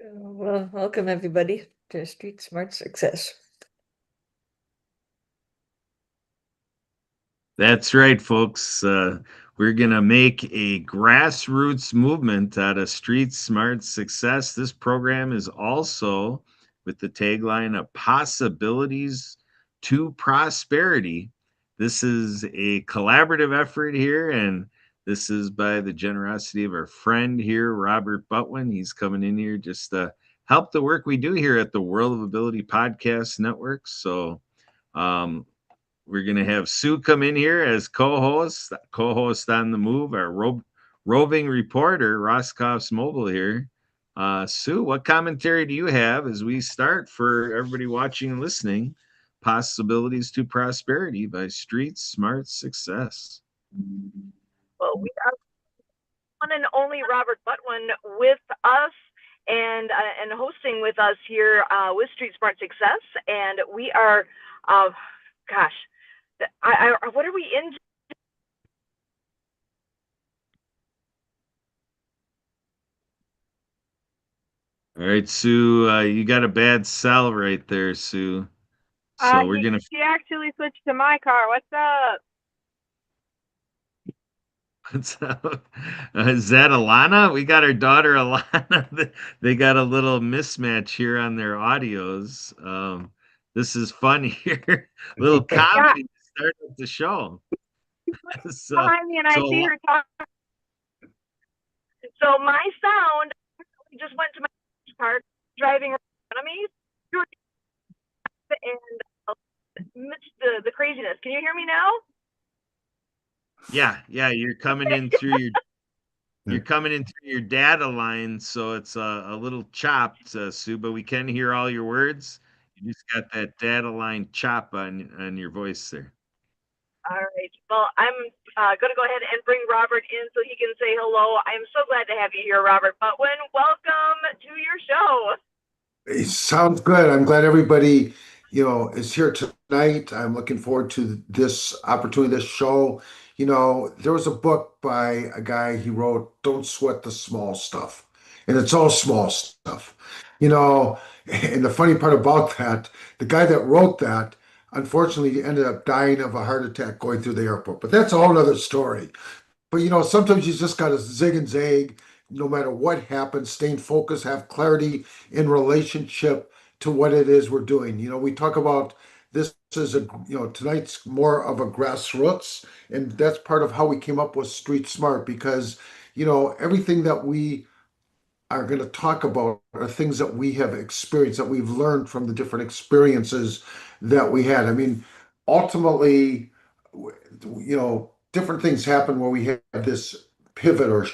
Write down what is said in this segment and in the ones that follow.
Well, welcome everybody to Street Smart Success. That's right, folks. We're going to make a grassroots movement out of street smart success. This program is also with the tagline of possibilities to prosperity. This is a collaborative effort here, and this is by the generosity of our friend here, Robert Butwin. He's coming in here just to help the work we do here at the World of Ability Podcast Network. So, um, we're going to have Sue come in here as co-host on the move, our roving reporter, Roskopf's Mobile here. Sue, what commentary do you have as we start for everybody watching and listening? Possibilities to Prosperity by Street Smart Success. Well, we are one and only Robert Butwin with us and hosting with us here with Street Smart Success. And we are, gosh, what are we in? All right, Sue, you got a bad cell right there, Sue. So we're gonna. She actually switched to my car. What's up? What's up? Is that Alana? We got our daughter Alana. They got a little mismatch here on their audios. This is fun here. Little comedy to start up the show. Behind me, and I see her talking. So my sound just went to my car driving around me and amidst the craziness. Can you hear me now? Yeah, you're coming in through your data line, so it's a little chopped, Sue, but we can hear all your words. You just got that data line chop on your voice there. All right. Well, I'm going to go ahead and bring Robert in so he can say hello. I'm so glad to have you here, Robert Butwin. Welcome to your show. It sounds good. I'm glad everybody, is here tonight. I'm looking forward to this opportunity, this show. There was a book by a guy, he wrote, Don't Sweat the Small Stuff. And it's all small stuff. And the funny part about that, the guy that wrote that, unfortunately, ended up dying of a heart attack going through the airport. But that's a whole other story. But sometimes you just got to zig and zag, no matter what happens, staying focused, have clarity in relationship to what it is we're doing. We talk about this is tonight's more of a grassroots, and that's part of how we came up with Street Smart because, everything that we are going to talk about are things that we have experienced, that we've learned from the different experiences that we had. I mean, ultimately, different things happen where we have this pivot or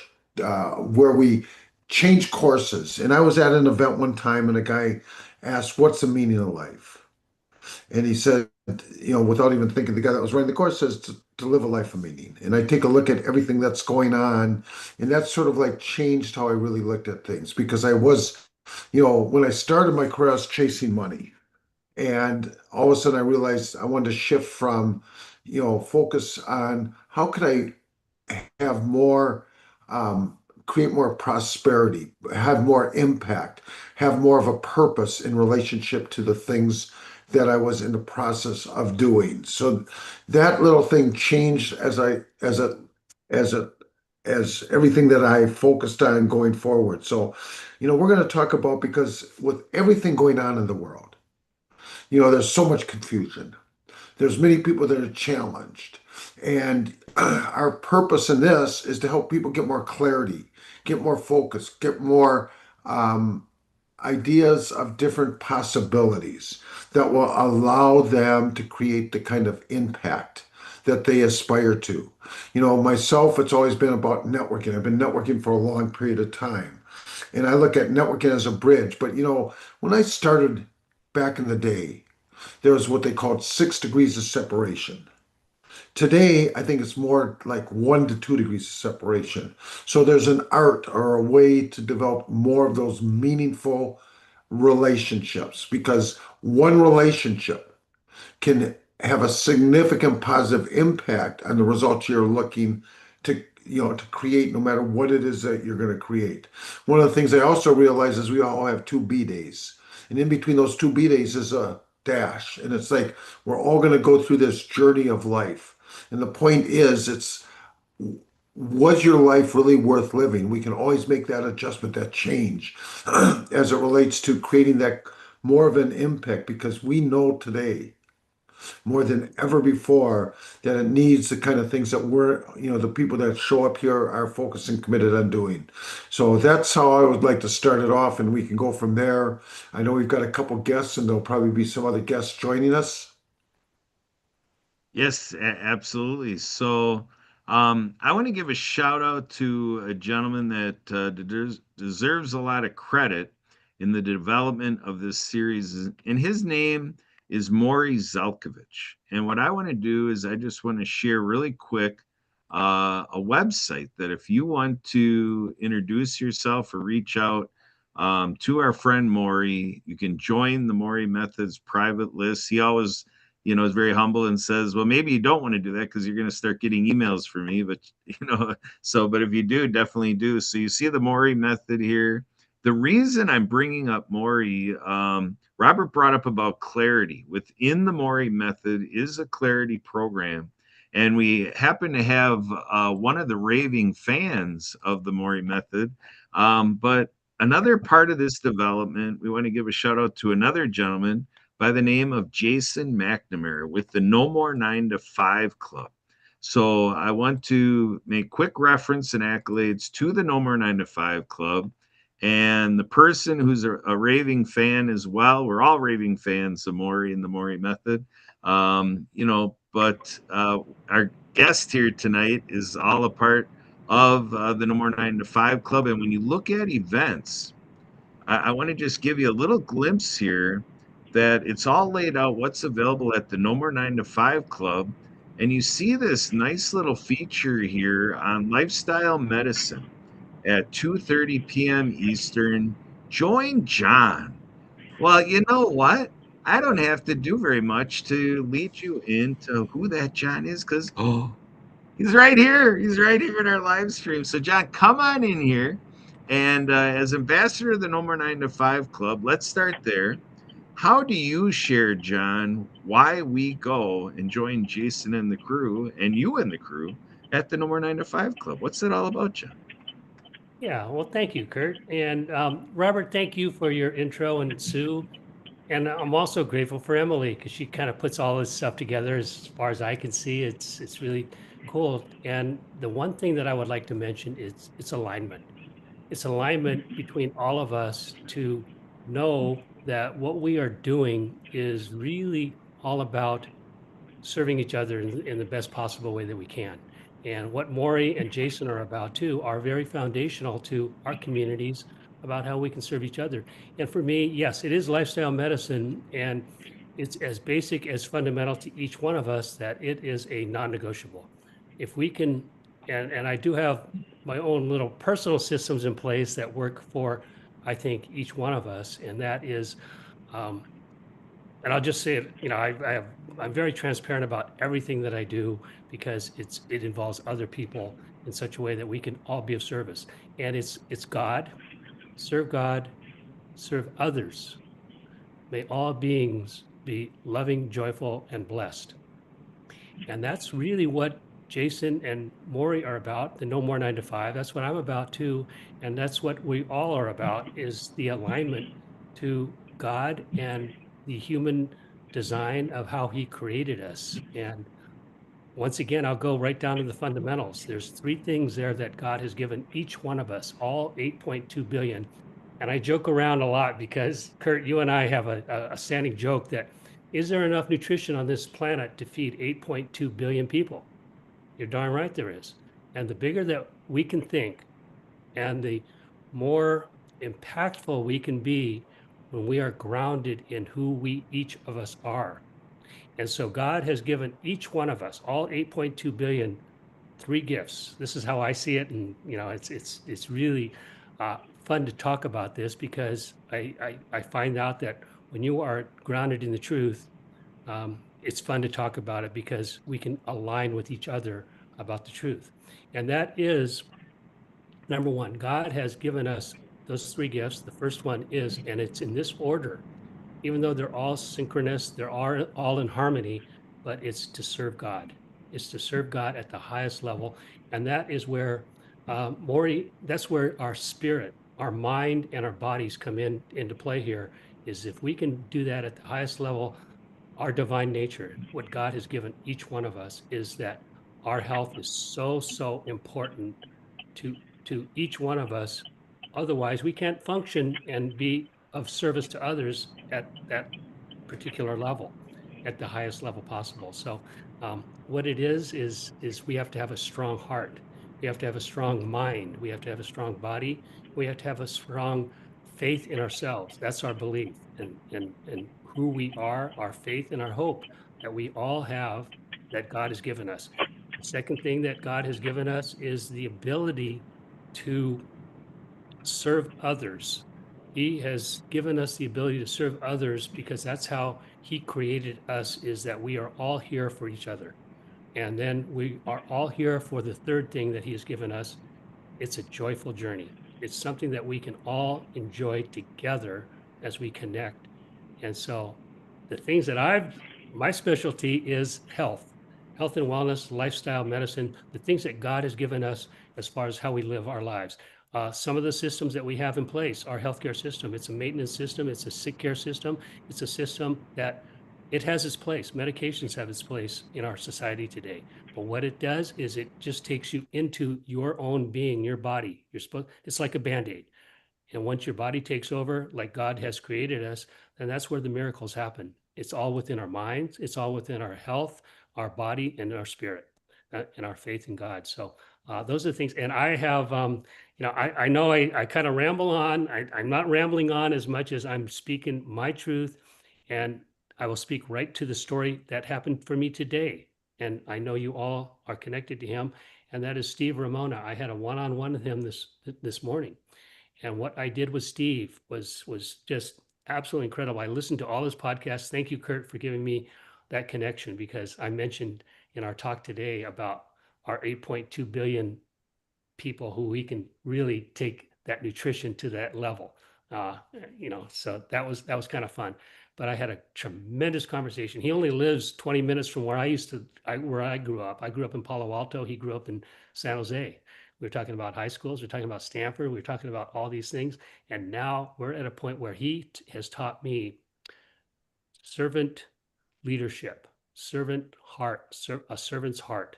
where we change courses. And I was at an event one time and a guy asked, What's the meaning of life? And he said, without even thinking, the guy that was running the course says to live a life of meaning. And I take a look at everything that's going on, and that sort of like changed how I really looked at things because I was, when I started my career, I was chasing money. And all of a sudden I realized I wanted to shift from, focus on how could I have more, create more prosperity, have more impact, have more of a purpose in relationship to the things that I was in the process of doing. So that little thing changed as everything that I focused on going forward. So, we're going to talk about because with everything going on in the world, there's so much confusion. There's many people that are challenged. And our purpose in this is to help people get more clarity, get more focus, get more ideas of different possibilities that will allow them to create the kind of impact that they aspire to. Myself, it's always been about networking. I've been networking for a long period of time. And I look at networking as a bridge. But, when I started back in the day, there was what they called 6 degrees of separation. Today, I think it's more like 1 to 2 degrees of separation. So there's an art or a way to develop more of those meaningful relationships because one relationship can have a significant positive impact on the results you're looking to create no matter what it is that you're going to create. One of the things I also realize is we all have two B days. And in between those two B days is a dash. And it's like we're all going to go through this journey of life. And the point is, was your life really worth living? We can always make that adjustment, that change as it relates to creating that more of an impact because we know today more than ever before that it needs the kind of things that the people that show up here are focused and committed on doing. So that's how I would like to start it off, and we can go from there. I know we've got a couple guests, and there'll probably be some other guests joining us. Yes, absolutely. So I want to give a shout out to a gentleman that deserves a lot of credit in the development of this series, and his name is Maury Zelkovich. And what I want to do is I just want to share really quick a website that if you want to introduce yourself or reach out to our friend Maury, you can join the Maury Methods private list. He always is very humble and says, well, maybe you don't want to do that because you're going to start getting emails from me. But, but if you do, definitely do. So you see the Maury method here. The reason I'm bringing up Maury, Robert brought up about clarity. Within the Maury method is a clarity program. And we happen to have one of the raving fans of the Maury method. But another part of this development, we want to give a shout out to another gentleman by the name of Jason McNamara with the No More 9 to 5 Club. So I want to make quick reference and accolades to the No More 9 to 5 Club. And the person who's a raving fan as well, we're all raving fans of Maury and the Maury method. But our guest here tonight is all a part of the No More 9 to 5 Club. And when you look at events, I want to just give you a little glimpse here that it's all laid out what's available at the No More 9 to 5 Club. And you see this nice little feature here on lifestyle medicine at 2:30 p.m. Eastern. Join Jon. Well, you know what? I don't have to do very much to lead you into who that Jon is because he's right here. He's right here in our live stream. So Jon, come on in here. And as ambassador of the No More 9 to 5 Club, let's start there. How do you share, Jon, why we go and join Jason and the crew and you and the crew at the No More 9 to 5 Club? What's it all about, Jon? Yeah, well, thank you, Kurt. And Robert, thank you for your intro, and Sue. And I'm also grateful for Emily because she kind of puts all this stuff together. As far as I can see, it's really cool. And the one thing that I would like to mention is it's alignment. It's alignment between all of us to know that what we are doing is really all about serving each other in the best possible way that we can. And what Maury and Jason are about too are very foundational to our communities about how we can serve each other. And for me, yes, it is lifestyle medicine, and it's as basic as fundamental to each one of us that it is a non-negotiable. If we can, and I do have my own little personal systems in place that work for, I think, each one of us, and that is, and I'll just say it, I'm very transparent about everything that I do because it involves other people in such a way that we can all be of service. And it's God, serve others. May all beings be loving, joyful, and blessed. And that's really what Jason and Maury are about, the No More 9 to 5. That's what I'm about too. And that's what we all are about, is the alignment to God and the human design of how he created us. And once again, I'll go right down to the fundamentals. There's three things there that God has given each one of us, all 8.2 billion. And I joke around a lot because, Kurt, you and I have a standing joke that, is there enough nutrition on this planet to feed 8.2 billion people? You're darn right there is. And the bigger that we can think and the more impactful we can be when we are grounded in who we each of us are. And so God has given each one of us, all 8.2 billion, three gifts. This is how I see it. And, it's really fun to talk about this because I find out that when you are grounded in the truth, it's fun to talk about it because we can align with each other about the truth. And that is, number one, God has given us those three gifts. The first one is, and it's in this order, even though they're all synchronous, they're all in harmony, but it's to serve God. It's to serve God at the highest level. And that is where, Maury, that's where our spirit, our mind, and our bodies come into play here, is if we can do that at the highest level, our divine nature, what God has given each one of us, is that our health is so important to each one of us. Otherwise, we can't function and be of service to others at that particular level, at the highest level possible. So, what it is we have to have a strong heart. We have to have a strong mind. We have to have a strong body. We have to have a strong faith in ourselves. That's our belief and who we are, our faith and our hope that we all have, that God has given us. The second thing that God has given us is the ability to serve others. He has given us the ability to serve others because that's how he created us, is that we are all here for each other. And then we are all here for the third thing that he has given us. It's a joyful journey. It's something that we can all enjoy together as we connect. And so the things that my specialty is health and wellness, lifestyle medicine, the things that God has given us as far as how we live our lives. Some of the systems that we have in place, our healthcare system, it's a maintenance system, it's a sick care system, it's a system that it has its place. Medications have its place in our society today. But what it does is it just takes you into your own being, your body. It's like a Band-Aid. And once your body takes over, like God has created us, then that's where the miracles happen. It's all within our minds. It's all within our health, our body, and our spirit, and our faith in God. So those are the things. And I have, I know I kind of ramble on. I'm not rambling on as much as I'm speaking my truth. And I will speak right to the story that happened for me today. And I know you all are connected to him. And that is Steve Ramona. I had a one-on-one with him this morning. And what I did with Steve was just absolutely incredible. I listened to all his podcasts. Thank you, Kurt, for giving me that connection, because I mentioned in our talk today about our 8.2 billion people who we can really take that nutrition to that level. So that was kind of fun. But I had a tremendous conversation. He only lives 20 minutes from where I grew up. I grew up in Palo Alto. He grew up in San Jose. We were talking about high schools. We were talking about Stanford. We were talking about all these things. And now we're at a point where he has taught me servant leadership, servant heart, a servant's heart,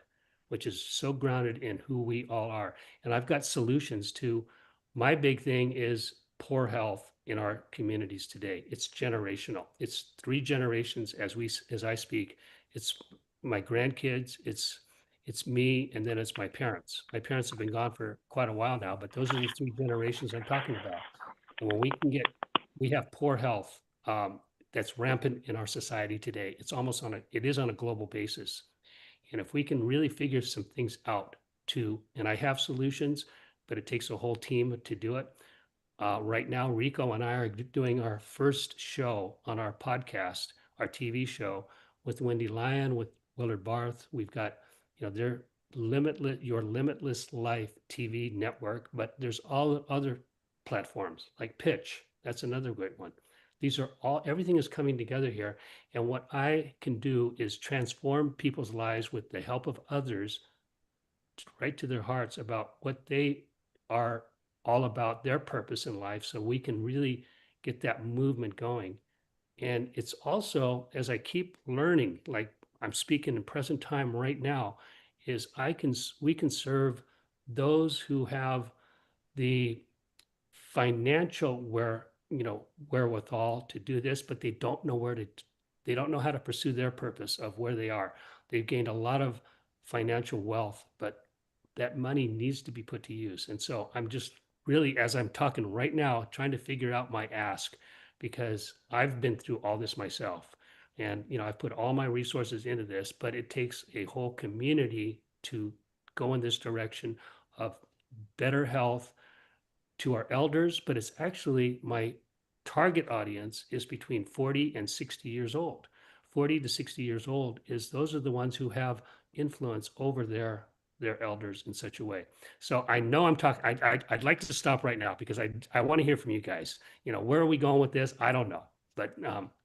which is so grounded in who we all are. And I've got solutions to, my big thing is poor health in our communities today. It's generational. It's 3 generations as I speak. It's my grandkids, it's me, and then it's my parents. My parents have been gone for quite a while now, but those are the 3 generations I'm talking about. And when we have poor health that's rampant in our society today. It is on a global basis. And if we can really figure some things out and I have solutions, but it takes a whole team to do it. Right now, Rico and I are doing our first show on our podcast, our TV show, with Wendy Lyon, with Willard Barth. We've got, their Your Limitless Life TV network, but there's all other platforms like Pitch. That's another great one. Everything is coming together here. And what I can do is transform people's lives with the help of others, right to their hearts about what they are all about, their purpose in life, so we can really get that movement going. And it's also, as I keep learning, like I'm speaking in present time right now, is we can serve those who have the financial wherewithal to do this, but they don't know how to pursue their purpose of where they are. They've gained a lot of financial wealth, but that money needs to be put to use. And so I'm just really, as I'm talking right now, trying to figure out my ask, because I've been through all this myself. And, I've put all my resources into this, but it takes a whole community to go in this direction of better health to our elders, but it's actually my target audience is between 40 and 60 years old. 40 to 60 years old those are the ones who have influence over their their elders in such a way. So I know I'm talking, I'd like to stop right now because I want to hear from you guys. You know, where are we going with this? I don't know. But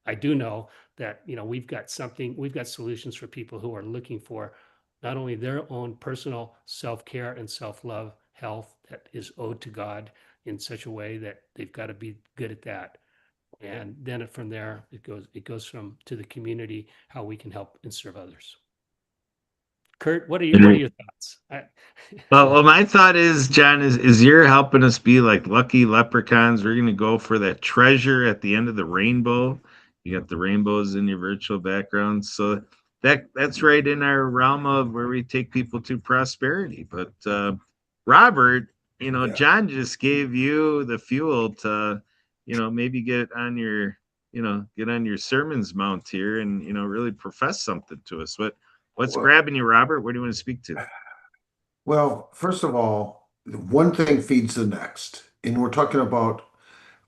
I do know that, you know, we've got solutions for people who are looking for not only their own personal self-care and self-love, health that is owed to God in such a way that they've got to be good at that. And then from there, it goes from to the community, how we can help and serve others. Kurt, what are your thoughts? Well, my thought is, John, is you're helping us be like lucky leprechauns. We're going to go for that treasure at the end of the rainbow. You got the rainbows in your virtual background. So that's right in our realm of where we take people to prosperity. But Robert, you know, John just gave you the fuel to, you know, maybe get on your sermons mount here and, you know, really profess something to us. What's grabbing you, Robert? What do you want to speak to? Well, first of all, one thing feeds the next. And we're talking about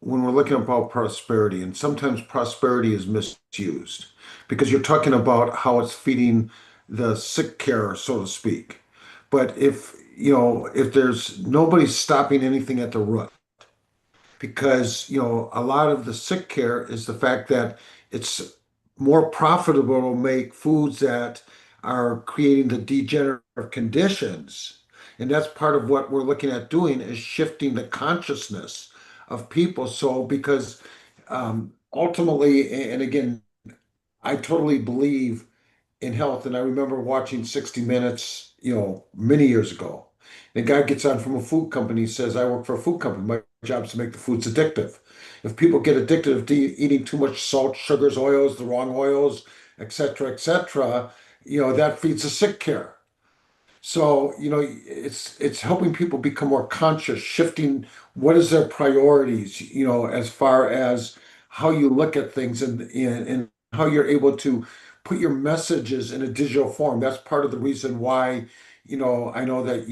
when we're looking about prosperity, and sometimes prosperity is misused because you're talking about how it's feeding the sick care, so to speak. But if there's nobody stopping anything at the root, because a lot of the sick care is the fact that it's more profitable to make foods that are creating the degenerative conditions. And that's part of what we're looking at doing is shifting the consciousness of people. So because ultimately, and again, I totally believe in health. And I remember watching 60 Minutes, many years ago. The guy gets on from a food company, says, I work for a food company. My job is to make the foods addictive. If people get addicted to eating too much salt, sugars, oils, the wrong oils, et cetera, that feeds the sick care. So, it's helping people become more conscious, shifting what is their priorities, as far as how you look at things and how you're able to put your messages in a digital form. That's part of the reason why, I know that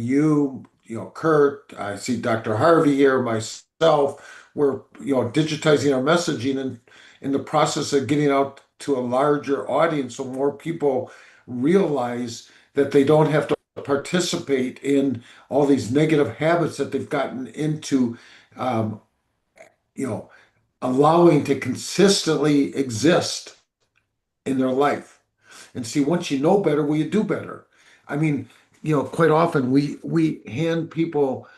Kurt, I see Dr. Harvey here, myself, we're, digitizing our messaging and in the process of getting out to a larger audience so more people realize that they don't have to participate in all these negative habits that they've gotten into, um, you know, allowing to consistently exist in their life. And see, once you know better, will you do better? I mean, quite often we hand people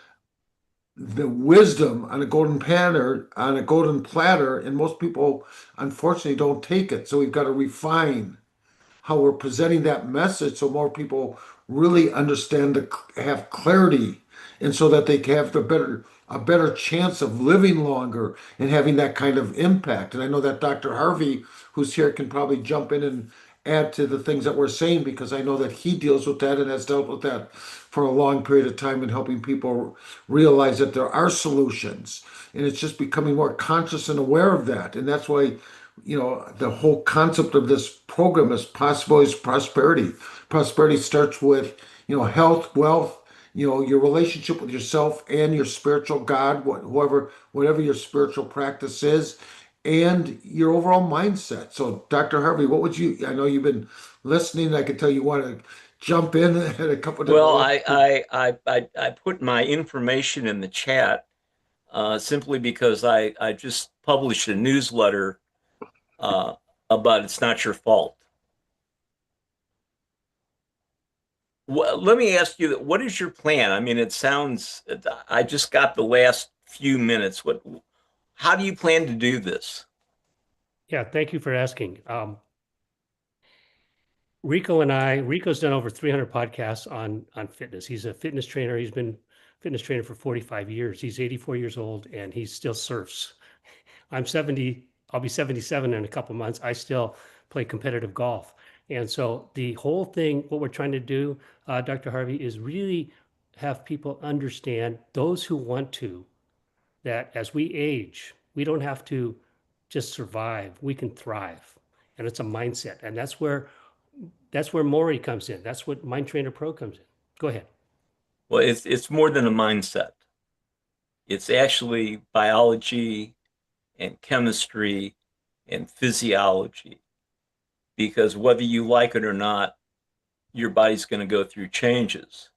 the wisdom on a golden platter, and most people unfortunately don't take it. So we've got to refine how we're presenting that message so more people really understand have clarity and so that they can have a better chance of living longer and having that kind of impact. And I know that Dr. Harvey, who's here, can probably jump in and add to the things that we're saying because I know that he deals with that and has dealt with that for a long period of time in helping people realize that there are solutions. And it's just becoming more conscious and aware of that. And that's why the whole concept of this program is possibilities prosperity. Prosperity starts with, health, wealth, your relationship with yourself and your spiritual God, whatever your spiritual practice is, and your overall mindset. So, Dr. Harvey, I know you've been listening. I can tell you want to jump in at a couple of Well, I put my information in the chat simply because I just published a newsletter about It's Not Your Fault. Let me ask you, what is your plan? I mean, I just got the last few minutes. How do you plan to do this? Yeah, thank you for asking. Rico's done over 300 podcasts on fitness. He's a fitness trainer. He's been fitness trainer for 45 years. He's 84 years old and he still surfs. I'm 70, I'll be 77 in a couple months. I still play competitive golf. And so the whole thing, what we're trying to do, Dr. Harvey, is really have people understand, those who want to, that as we age, we don't have to just survive, we can thrive. And it's a mindset. And that's where Maury comes in. That's what Mind Trainer Pro comes in. Go ahead. Well, it's more than a mindset. It's actually biology and chemistry and physiology. Because whether you like it or not, your body's going to go through changes.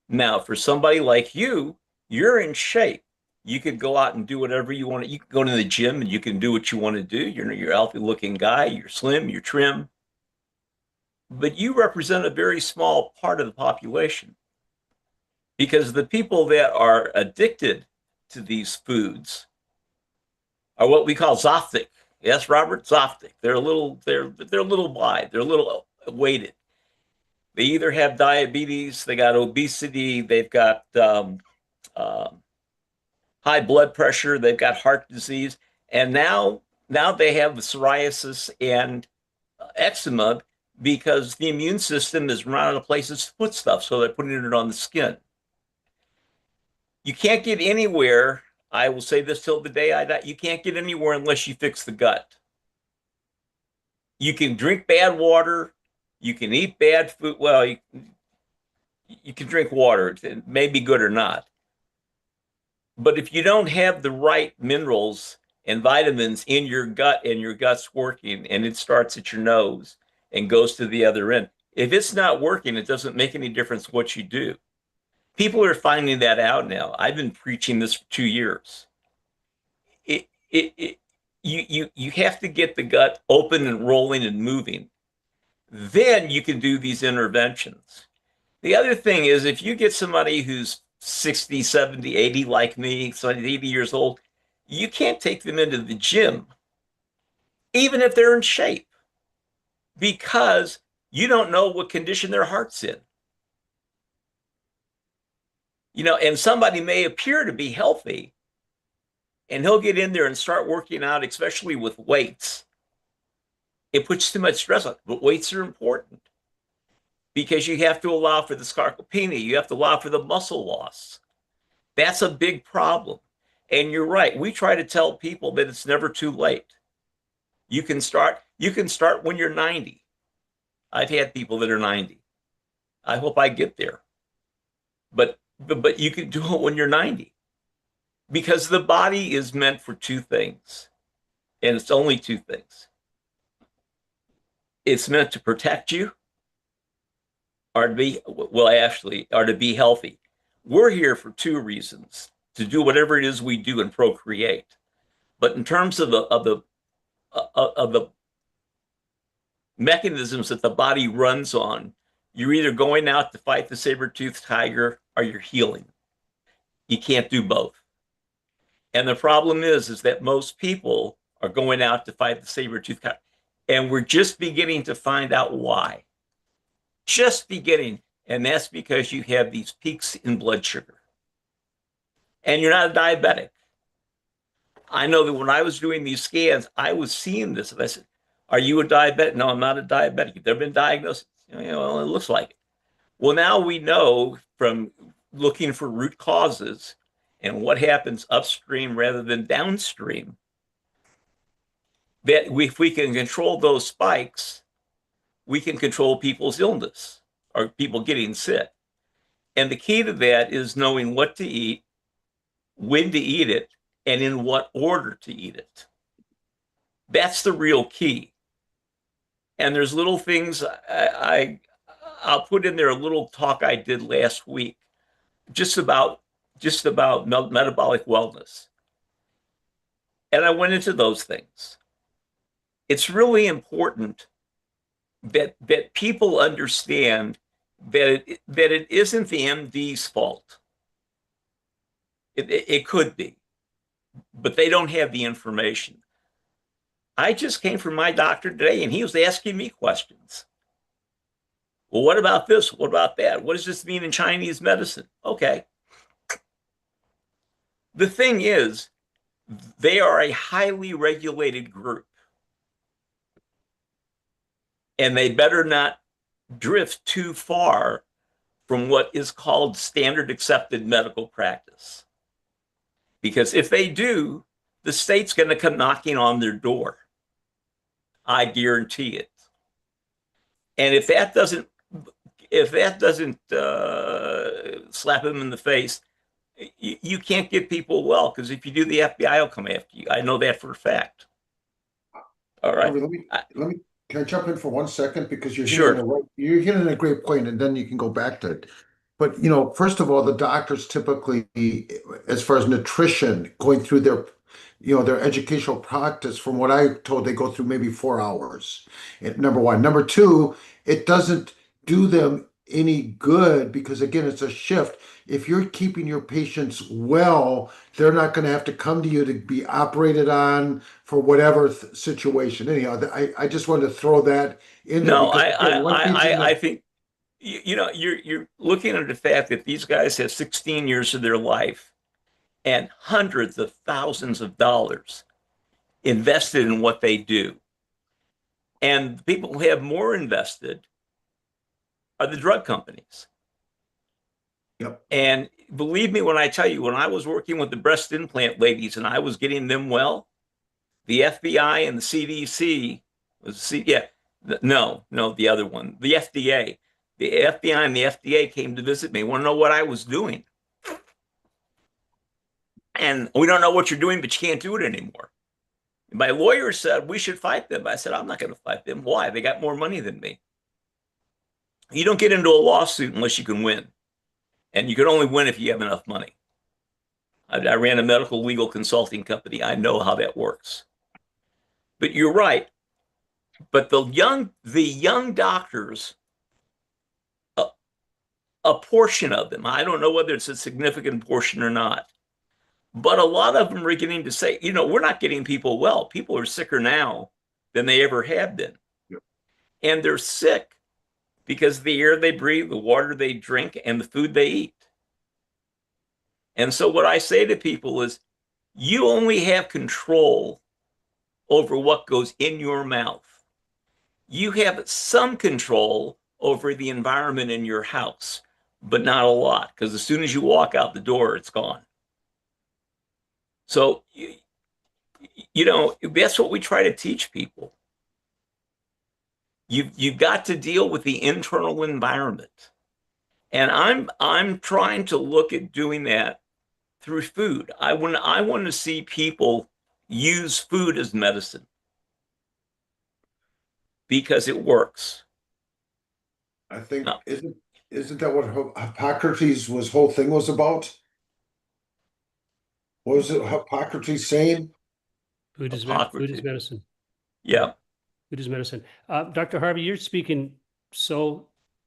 Now, for somebody like you, you're in shape. You could go out and do whatever you want. You can go to the gym and you can do what you want to do. You're a healthy looking guy. You're slim. You're trim. But you represent a very small part of the population, because the people that are addicted to these foods are what we call zoptic. Yes, Robert, zoptic. They're a little wide. They're a little weighted. They either have diabetes, they got obesity, they've got high blood pressure, they've got heart disease, and now they have the psoriasis and eczema because the immune system is run out of places to put stuff, so they're putting it on the skin. You can't get anywhere. I will say this till the day I die. You can't get anywhere unless you fix the gut. You can drink bad water. You can eat bad food. Well, you can drink water. It may be good or not. But if you don't have the right minerals and vitamins in your gut and your gut's working and it starts at your nose and goes to the other end, if it's not working, it doesn't make any difference what you do. People are finding that out now. I've been preaching this for 2 years. You have to get the gut open and rolling and moving. Then you can do these interventions. The other thing is, if you get somebody who's 60, 70, 80 like me, 80 years old, you can't take them into the gym, even if they're in shape, because you don't know what condition their heart's in. And somebody may appear to be healthy, and he'll get in there and start working out, especially with weights. It puts too much stress on it, but weights are important because you have to allow for the sarcopenia. You have to allow for the muscle loss. That's a big problem. And you're right. We try to tell people that it's never too late. You can start when you're 90. I've had people that are 90. I hope I get there. But you can do it when you're 90, because the body is meant for two things, and it's only two things. It's meant to protect you, or to be healthy. We're here for two reasons: to do whatever it is we do and procreate. But in terms of the mechanisms that the body runs on, you're either going out to fight the saber-toothed tiger or you're healing. You can't do both. And the problem is that most people are going out to fight the saber-toothed tiger. And we're just beginning to find out why. Just beginning. And that's because you have these peaks in blood sugar. And you're not a diabetic. I know that when I was doing these scans, I was seeing this. And I said, "Are you a diabetic?" "No, I'm not a diabetic." "You've never been diagnosed?" Well, it looks like it. Well, now we know from looking for root causes and what happens upstream rather than downstream, that if we can control those spikes, we can control people's illness or people getting sick. And the key to that is knowing what to eat, when to eat it, and in what order to eat it. That's the real key. And there's little things I'll put in there, a little talk I did last week, just about metabolic wellness. And I went into those things. It's really important that people understand that it isn't the MD's fault. It could be, but they don't have the information. I just came from my doctor today, and he was asking me questions. Well, what about this? What about that? What does this mean in Chinese medicine? Okay. The thing is, they are a highly regulated group, and they better not drift too far from what is called standard accepted medical practice. Because if they do, the state's going to come knocking on their door. I guarantee it. And if that doesn't slap them in the face, you can't get people well, because if you do, the FBI will come after you. I know that for a fact. All right. Can I jump in for 1 second? Because you're Sure. hitting a great point, and then you can go back to it. But, first of all, the doctors typically, as far as nutrition, going through their educational practice, from what I told, they go through maybe 4 hours. Number one. Number two, it doesn't do them any good because, again, it's a shift. If you're keeping your patients well, they're not going to have to come to you to be operated on for whatever situation. Anyhow, I just wanted to throw that in there No, because, again, one teaching I think you're looking at the fact that these guys have 16 years of their life and hundreds of thousands of dollars invested in what they do. And the people who have more invested are the drug companies. Yep. And believe me when I tell you, when I was working with the breast implant ladies and I was getting them well, the FBI and the CDC the other one, the FDA. The FBI and the FDA came to visit me, want to know what I was doing. And we don't know what you're doing, but you can't do it anymore. My lawyer said we should fight them. I said, I'm not going to fight them. Why? They got more money than me. You don't get into a lawsuit unless you can win. And you can only win if you have enough money. I ran a medical legal consulting company. I know how that works. But you're right. But the young doctors, a portion of them, I don't know whether it's a significant portion or not, but a lot of them are beginning to say, we're not getting people well. People are sicker now than they ever have been. Yep. And they're sick because of the air they breathe, the water they drink, and the food they eat. And so what I say to people is, you only have control over what goes in your mouth. You have some control over the environment in your house, but not a lot, because as soon as you walk out the door, it's gone. So, that's what we try to teach people. You've got to deal with the internal environment. And I'm trying to look at doing that through food. I want to see people use food as medicine because it works. I think, isn't that what Hippocrates' whole thing was about? What was it Hippocrates saying? Food is medicine. Yeah. Food is medicine. Dr. Harvey, you're speaking so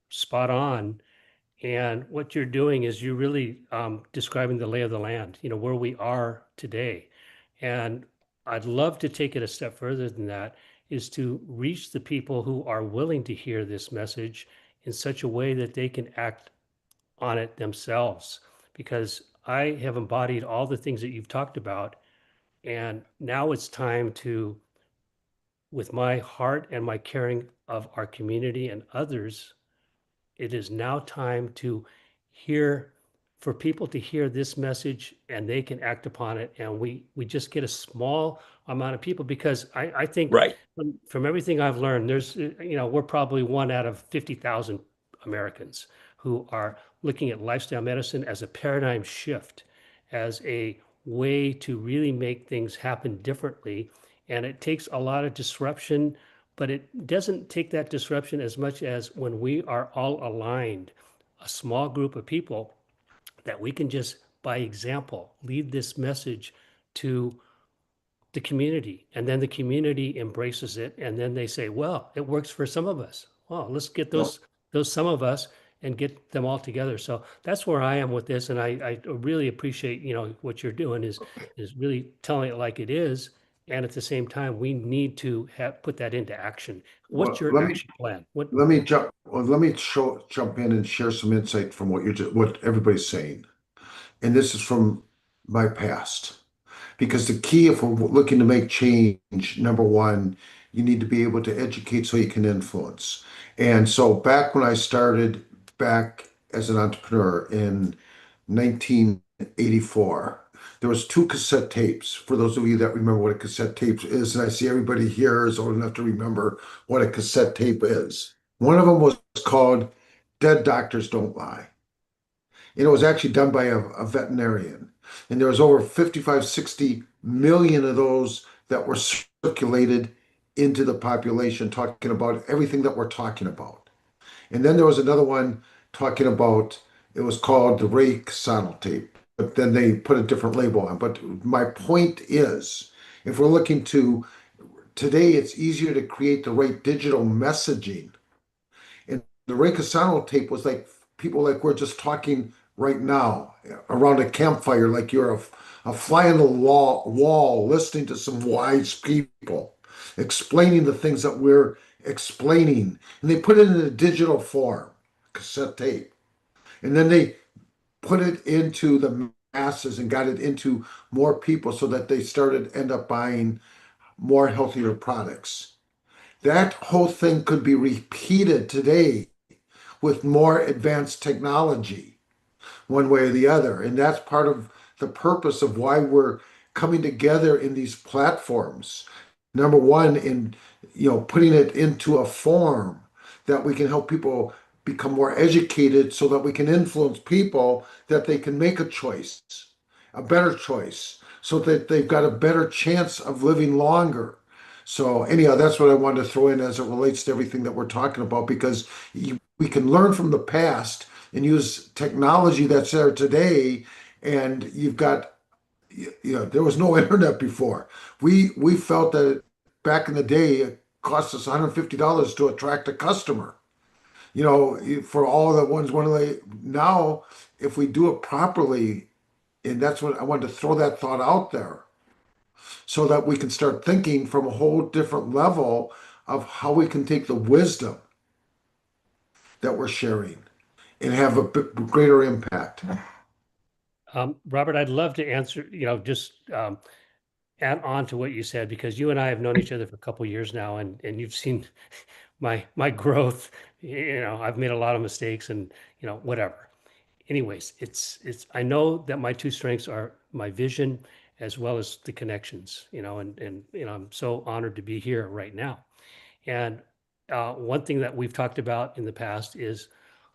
spot on. And what you're doing is you're really describing the lay of the land, where we are today. And I'd love to take it a step further than that, is to reach the people who are willing to hear this message in such a way that they can act on it themselves. Because I have embodied all the things that you've talked about. And now it's time to, with my heart and my caring of our community and others, it is now time to for people to hear this message and they can act upon it. And we just get a small amount of people, because I think right. From everything I've learned, there's, we're probably 1 out of 50,000 Americans who are looking at lifestyle medicine as a paradigm shift, as a way to really make things happen differently. And it takes a lot of disruption, but it doesn't take that disruption as much as when we are all aligned, a small group of people, that we can just, by example, lead this message to the community. And then the community embraces it. And then they say, well, it works for some of us. Well, let's get those some of us and get them all together. So that's where I am with this. And I really appreciate, what you're doing is really telling it like it is. And at the same time, we need to put that into action. What's your action plan? Let me jump in and share some insight from what everybody's saying. And this is from my past. Because the key, if we're looking to make change, number one, you need to be able to educate so you can influence. And so back when I started back as an entrepreneur in 1984, there was 2 cassette tapes. For those of you that remember what a cassette tape is, and I see everybody here is old enough to remember what a cassette tape is. One of them was called Dead Doctors Don't Lie. And it was actually done by a veterinarian. And there was over 55, 60 million of those that were circulated into the population, talking about everything that we're talking about. And then there was another one talking about It was called the Ray Sonal tape, but then they put a different label on. But my point is, if we're looking to today, it's easier to create the right digital messaging. And the Ray Sonal tape was like people like we're just talking right now around a campfire, like you're a fly on the wall listening to some wise people explaining the things that we're explaining. And they put it in a digital form, cassette tape. And then they put it into the masses and got it into more people so that they end up buying more healthier products. That whole thing could be repeated today with more advanced technology, one way or the other. And that's part of the purpose of why we're coming together in these platforms. Number one, in putting it into a form that we can help people become more educated so that we can influence people that they can make a choice, a better choice, so that they've got a better chance of living longer. So anyhow, that's what I wanted to throw in as it relates to everything that we're talking about, because we can learn from the past and use technology that's there today. And you've got, there was no internet before. We felt that back in the day, it cost us $150 to attract a customer. For all the ones now, if we do it properly, and that's what I wanted to throw that thought out there, so that we can start thinking from a whole different level of how we can take the wisdom that we're sharing and have a greater impact. Robert, I'd love to answer, just add on to what you said, because you and I have known each other for a couple of years now, and you've seen my growth. I've made a lot of mistakes and, whatever. Anyways, it's I know that my two strengths are my vision as well as the connections, and I'm so honored to be here right now. And one thing that we've talked about in the past is,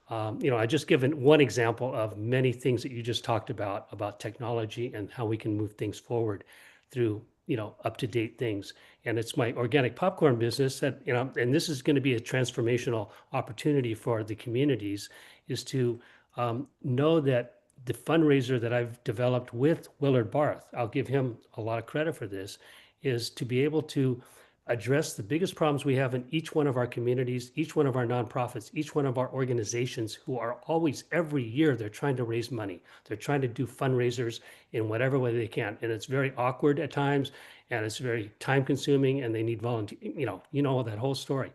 I just given one example of many things that you just talked about technology and how we can move things forward through, up to date things. And it's my organic popcorn business that, and this is going to be a transformational opportunity for the communities, is to know that the fundraiser that I've developed with Willard Barth, I'll give him a lot of credit for this, is to be able to address the biggest problems we have in each one of our communities, each one of our nonprofits, each one of our organizations, who are always, every year, they're trying to raise money. They're trying to do fundraisers in whatever way they can. And it's very awkward at times, and it's very time consuming, and they need volunteer, that whole story.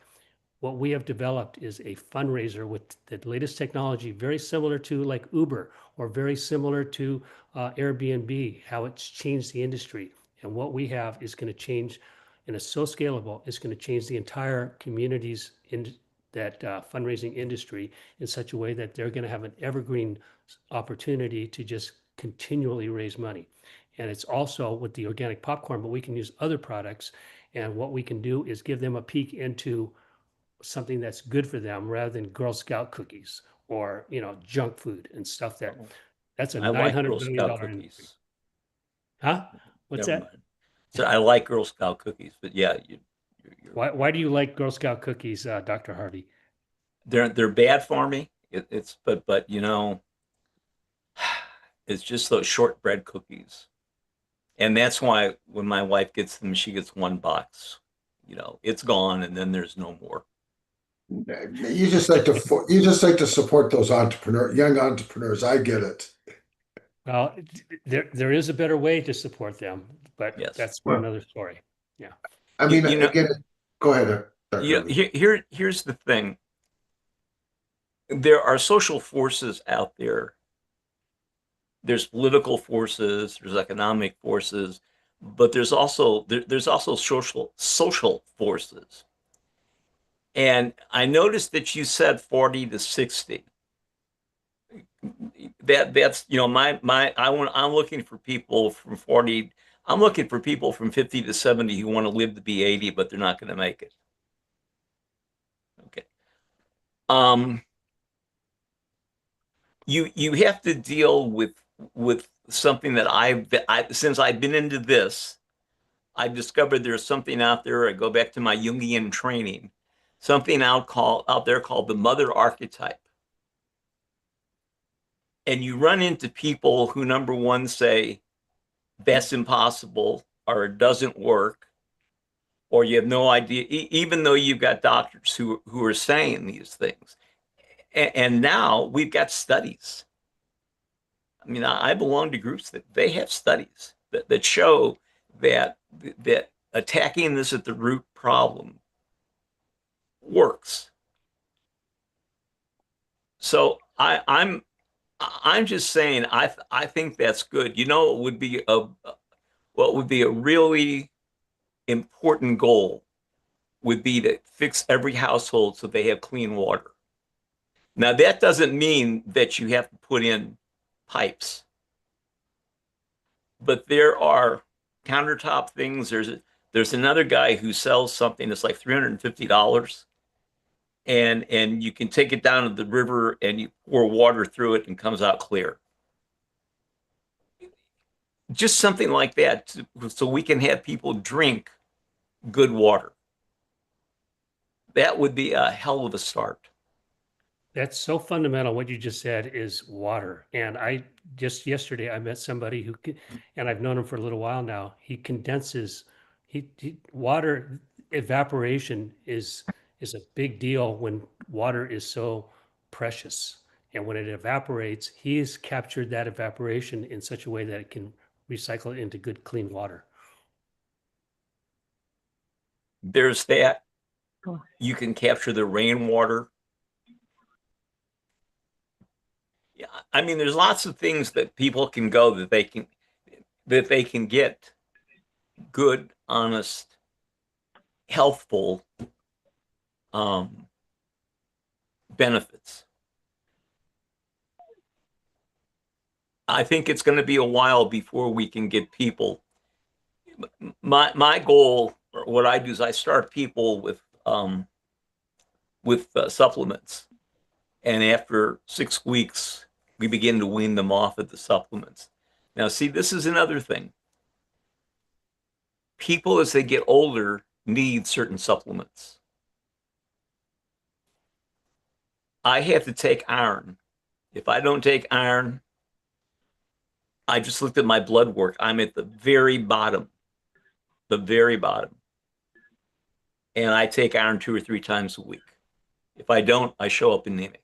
What we have developed is a fundraiser with the latest technology, very similar to like Uber, or very similar to Airbnb, how it's changed the industry. And what we have is going to change, and it's so scalable, it's going to change the entire communities in that fundraising industry in such a way that they're going to have an evergreen opportunity to just continually raise money. And it's also with the organic popcorn, but we can use other products. And what we can do is give them a peek into something that's good for them, rather than Girl Scout cookies or, junk food and stuff that's a I like $900 Girl million Scout industry. cookies. Huh? What's Never that? mind. So I like Girl Scout cookies, but yeah, Why do you like Girl Scout cookies, Dr. Harvey? they're bad for me. It's but it's just those shortbread cookies, and that's why when my wife gets them, she gets one box. It's gone, and then there's no more. You just like to support those young entrepreneurs. I get it. Well, there is a better way to support them, but Yes. that's for another story. Yeah. I mean, again, go ahead. Here's the thing. There are social forces out there. There's political forces, there's economic forces, but there's also social forces. And I noticed that you said 40 to 60. That's I'm looking for people from 40. I'm looking for people from 50 to 70 who want to live to be 80, but they're not going to make it. Okay. You have to deal with something that since I've been into this, I've discovered there's something out there. I go back to my Jungian training, something out there called the mother archetype. and you run into people who, number one, say that's impossible or it doesn't work, or you have no idea, even though you've got doctors who are saying these things. And now we've got studies. I mean, I belong to groups that they have studies that show that attacking this at the root problem works. So I'm just saying I think that's good. You know, what would be a really important goal would be to fix every household so they have clean water. Now that doesn't mean that you have to put in pipes, but there are countertop things. There's another guy who sells something that's like $350, and you can take it down to the river and you pour water through it and comes out clear. Just something like that, so we can have people drink good water. That would be a hell of a start. That's so fundamental. What you just said is water. And I just yesterday I met somebody who, and I've known him for a little while now. He condenses. Water evaporation is a big deal when water is so precious. And when it evaporates, he has captured that evaporation in such a way that it can recycle it into good, clean water. There's that. You can capture the rainwater. Yeah, I mean, there's lots of things that people can go that they can get good, honest, healthful benefits. I think it's going to be a while before we can get people. My goal, or what I do, is I start people with supplements, and after 6 weeks, we begin to wean them off of the supplements. Now, see, this is another thing. People, as they get older, need certain supplements. I have to take iron. If I don't take iron, I just looked at my blood work. I'm at the very bottom. The very bottom. And I take iron 2 or 3 times a week. If I don't, I show up anemic.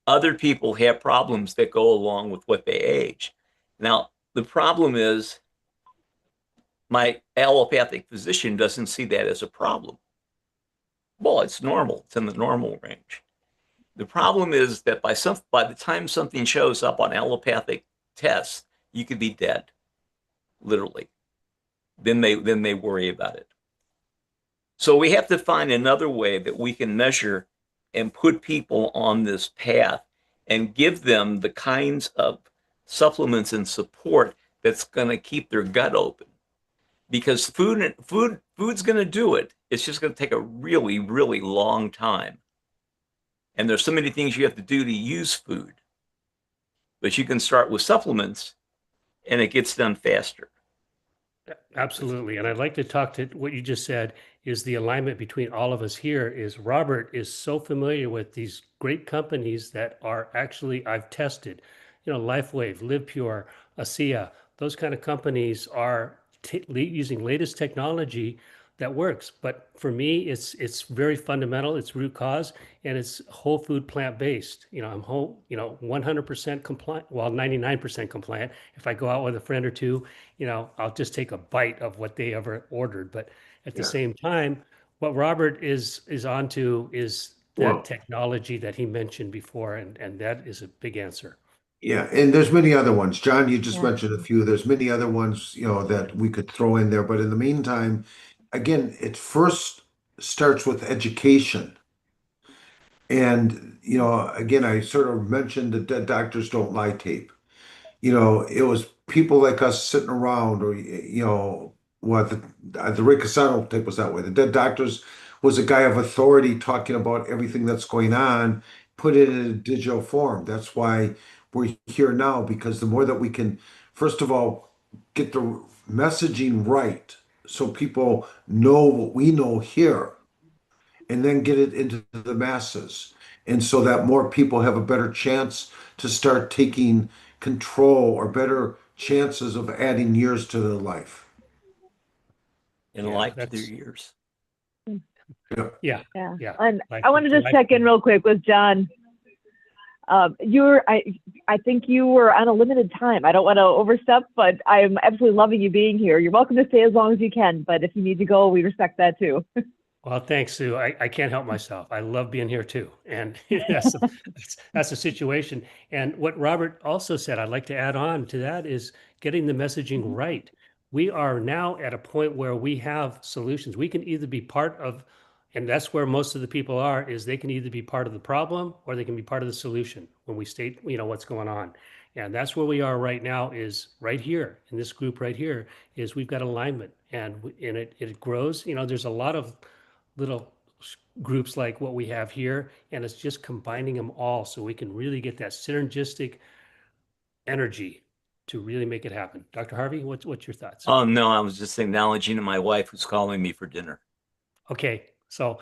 Other people have problems that go along with what they age. Now, the problem is my allopathic physician doesn't see that as a problem. Well, it's normal. It's in the normal range. The problem is that by the time something shows up on allopathic tests, you could be dead, literally. Then they worry about it. So we have to find another way that we can measure and put people on this path and give them the kinds of supplements and support that's going to keep their gut open. Because food's going to do it. It's just going to take a really, really long time. And there's so many things you have to do to use food. But you can start with supplements and it gets done faster. Absolutely. And I'd like to talk to what you just said is the alignment between all of us here is Robert is so familiar with these great companies that are actually, I've tested, LifeWave, LivePure, ASEA, those kind of companies are using latest technology that works. But for me, it's very fundamental. It's root cause, and it's whole food, plant-based. I'm 100% compliant, well, 99% compliant. If I go out with a friend or two, I'll just take a bite of what they ever ordered. But at the same time, what Robert is onto is that technology that he mentioned before, and that is a big answer. Yeah, and there's many other ones. John, you just mentioned a few. There's many other ones, that we could throw in there. But in the meantime, again, it first starts with education. And, again, I sort of mentioned the Dead Doctors Don't Lie tape. It was people like us sitting around, or, the Ray Casano tape was that way. The Dead Doctors was a guy of authority talking about everything that's going on, put it in a digital form. That's why we're here now, because the more that we can, first of all, get the messaging right so people know what we know here, and then get it into the masses. and so that more people have a better chance to start taking control or better chances of adding years to their life. In Yeah, life to their that's years. yeah. Yeah. Yeah. And Life- I want to just life- check in real quick with Jon. I think you were on a limited time. I don't want to overstep, but I'm absolutely loving you being here. You're welcome to stay as long as you can, but if you need to go, we respect that too. Well, thanks, Sue. I can't help myself. I love being here too. And that's the situation. And what Robert also said, I'd like to add on to that is getting the messaging right. We are now at a point where we have solutions. We can either be part of, and that's where most of the people are, is they can either be part of the problem or they can be part of the solution when we state, what's going on. And that's where we are right now, is right here in this group right here, is we've got alignment, and it grows. There's a lot of little groups like what we have here, and it's just combining them all so we can really get that synergistic energy to really make it happen. Dr. Harvey, what's your thoughts? Oh, no, I was just acknowledging to my wife who's calling me for dinner. Okay, so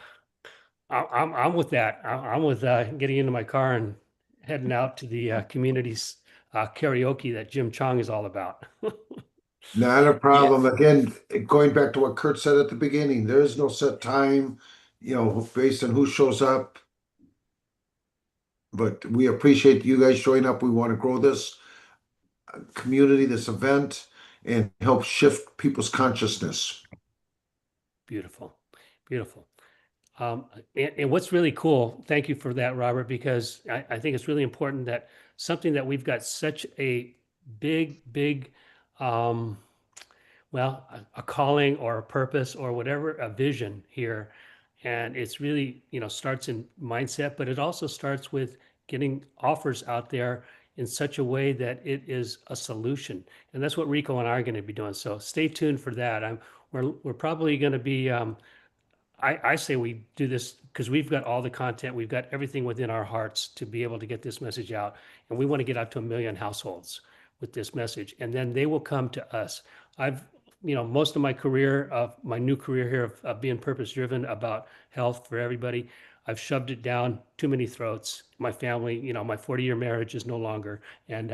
I'm with that. I'm with getting into my car and heading out to the community's karaoke that Jim Chong is all about. Not a problem. Again, going back to what Kurt said at the beginning, there is no set time, based on who shows up. But we appreciate you guys showing up. We want to grow this community, this event, and help shift people's consciousness. Beautiful, beautiful. And what's really cool, thank you for that, Robert, because I think it's really important that something that we've got such a big, a calling or a purpose or whatever, a vision here. And it's really, starts in mindset, but it also starts with getting offers out there in such a way that it is a solution. And that's what Rico and I are going to be doing. So stay tuned for that. We're probably going to be, I say we do this because we've got all the content, we've got everything within our hearts to be able to get this message out. And we want to get out to 1 million households with this message. And then they will come to us. I've, most of my career, my new career here of being purpose driven about health for everybody, I've shoved it down too many throats. My family, my 40-year marriage is no longer. And,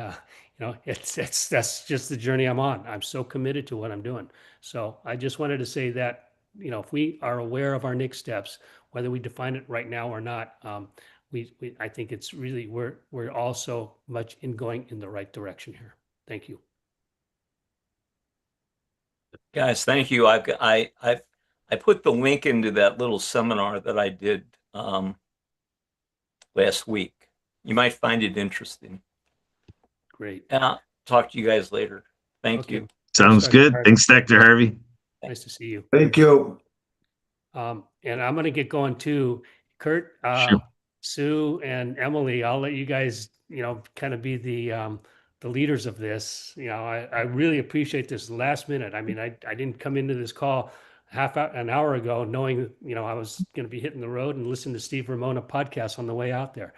that's just the journey I'm on. I'm so committed to what I'm doing. So I just wanted to say that, if we are aware of our next steps, whether we define it right now or not, I think it's really, we're also much in going in the right direction here. Thank you. Guys, thank you. I put the link into that little seminar that I did last week. You might find it interesting. Great. And I'll talk to you guys later. Thank you. Sounds good. Thanks, Dr. Harvey. Nice to see you. Thank you. And I'm going to get going too. Kurt, Sure. Sue, and Emily, I'll let you guys, kind of be the leaders of this. I really appreciate this last minute. I mean, I didn't come into this call an hour ago knowing, I was going to be hitting the road and listen to Steve Ramona podcast on the way out there.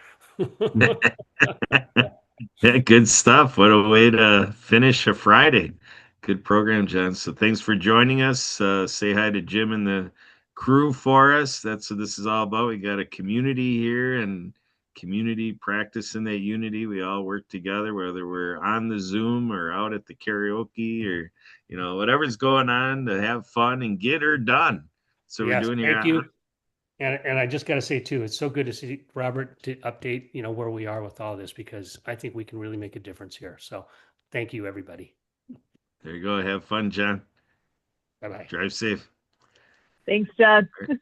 Yeah, good stuff. What a way to finish a Friday. Good program, John. So thanks for joining us. Say hi to Jim and the crew for us. That's what this is all about. We got a community here and community practicing that unity. We all work together, whether we're on the Zoom or out at the karaoke or, whatever's going on, to have fun and get her done. So Yes, we're doing here. thank you. And I just got to say too, it's so good to see Robert to update, where we are with all this, because I think we can really make a difference here. So thank you, everybody. There you go. Have fun, John. Bye-bye. Drive safe. Thanks, Jon. All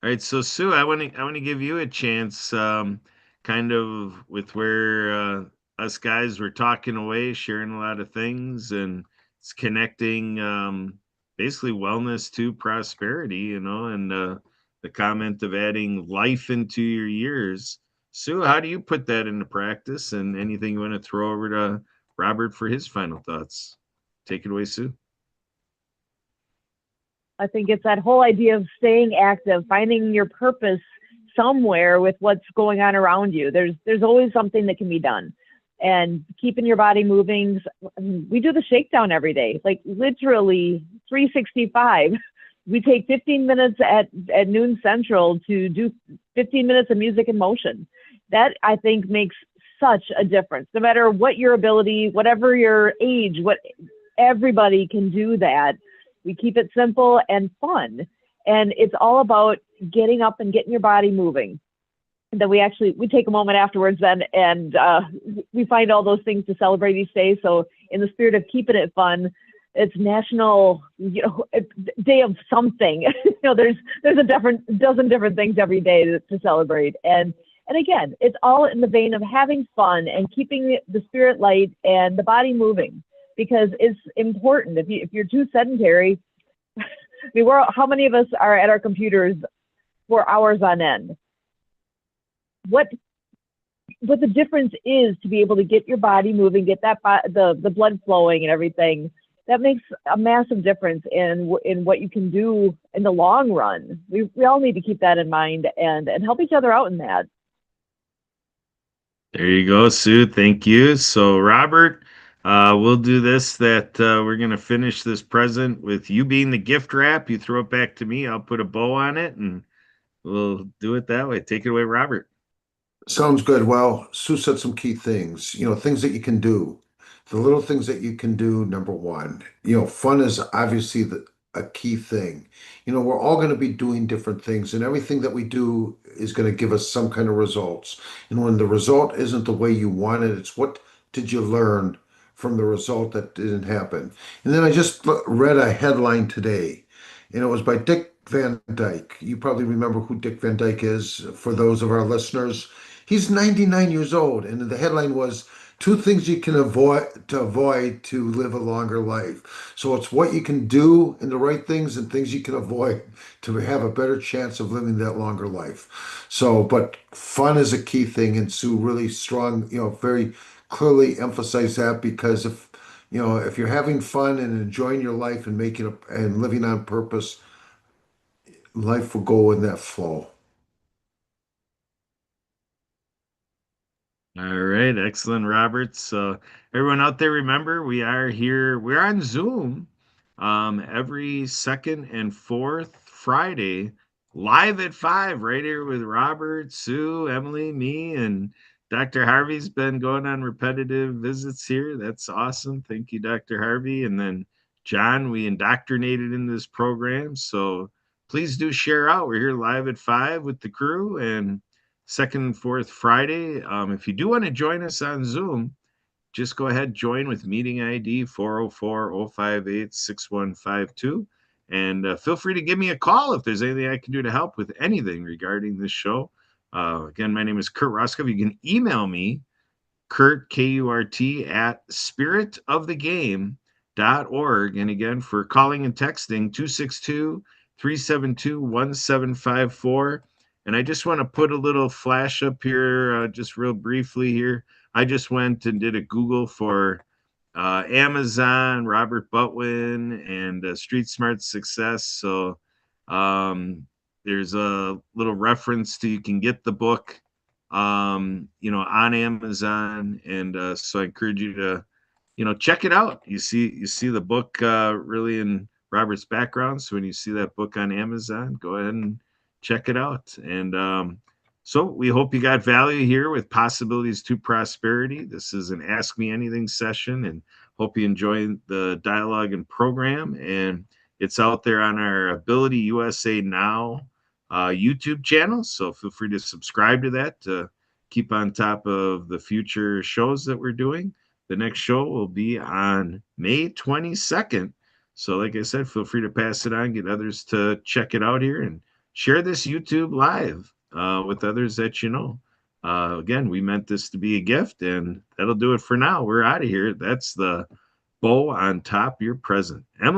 right. So Sue, I want to give you a chance, kind of with where us guys were talking away, sharing a lot of things, and it's connecting basically wellness to prosperity, and the comment of adding life into your years. Sue, how do you put that into practice? And anything you want to throw over to Robert for his final thoughts? Take it away, Sue. I think it's that whole idea of staying active, finding your purpose somewhere with what's going on around you. There's always something that can be done, and keeping your body moving. We do the shakedown every day, like literally 365. we take 15 minutes at noon Central to do 15 minutes of music in motion. That, I think, makes such a difference. No matter what your ability, whatever your age, everybody can do that. We keep it simple and fun. And it's all about getting up and getting your body moving. And then we take a moment afterwards then, and we find all those things to celebrate each day. So in the spirit of keeping it fun, it's National, Day of something. There's a dozen different things every day to celebrate. And again, it's all in the vein of having fun and keeping the spirit light and the body moving, because it's important. If you're too sedentary, I mean, how many of us are at our computers for hours on end? What the difference is to be able to get your body moving, get that the blood flowing and everything. That makes a massive difference in what you can do in the long run. We all need to keep that in mind and help each other out in that. There you go, Sue. Thank you. So, Robert, we'll do this, that we're going to finish this present with you being the gift wrap. You throw it back to me. I'll put a bow on it, and we'll do it that way. Take it away, Robert. Sounds good. Well, Sue said some key things, things that you can do. The little things that you can do, number one, fun is obviously a key thing. We're all going to be doing different things, and everything that we do is going to give us some kind of results. And when the result isn't the way you wanted, it's what did you learn from the result that didn't happen. And then I just read a headline today, and it was by Dick Van Dyke. You probably remember who Dick Van Dyke is, for those of our listeners. He's 99 years old, and the headline was, 2 things you can avoid to live a longer life. So it's what you can do and the right things, and things you can avoid to have a better chance of living that longer life. So, but fun is a key thing, and Sue really strong, very clearly emphasized that, because if you're having fun and enjoying your life and and living on purpose, life will go in that flow. All right, excellent, Robert. So everyone out there, remember, we're on Zoom every second and fourth Friday, live at 5, right here with Robert, Sue, Emily, me, and Dr. Harvey's been going on repetitive visits here. That's awesome. Thank you, Dr. Harvey. And then John, we indoctrinated in this program. So please do share out. We're here live at 5 with the crew, and second and fourth Friday. If you do want to join us on Zoom, just go ahead, join with meeting ID 404-058-6152. And feel free to give me a call if there's anything I can do to help with anything regarding this show. Again, my name is Kurt Roskopf. You can email me, Kurt, K-U-R-T, at spiritofthegame.org. And again, for calling and texting, 262-372-1754. And I just want to put a little flash up here, just real briefly here. I just went and did a Google for Amazon, Robert Butwin, and Street Smart Success. So there's a little reference to, you can get the book, on Amazon. And so I encourage you to, check it out. You see the book really in Robert's background. So when you see that book on Amazon, go ahead and check it out. And so we hope you got value here with Possibilities to Prosperity. This is an Ask Me Anything session, and hope you enjoy the dialogue and program. And it's out there on our Ability USA Now YouTube channel. So feel free to subscribe to that to keep on top of the future shows that we're doing. The next show will be on May 22nd. So like I said, feel free to pass it on, get others to check it out here, and share this YouTube live with others that you know. Again, we meant this to be a gift, and that'll do it for now. We're out of here. That's the bow on top of your present. Emily?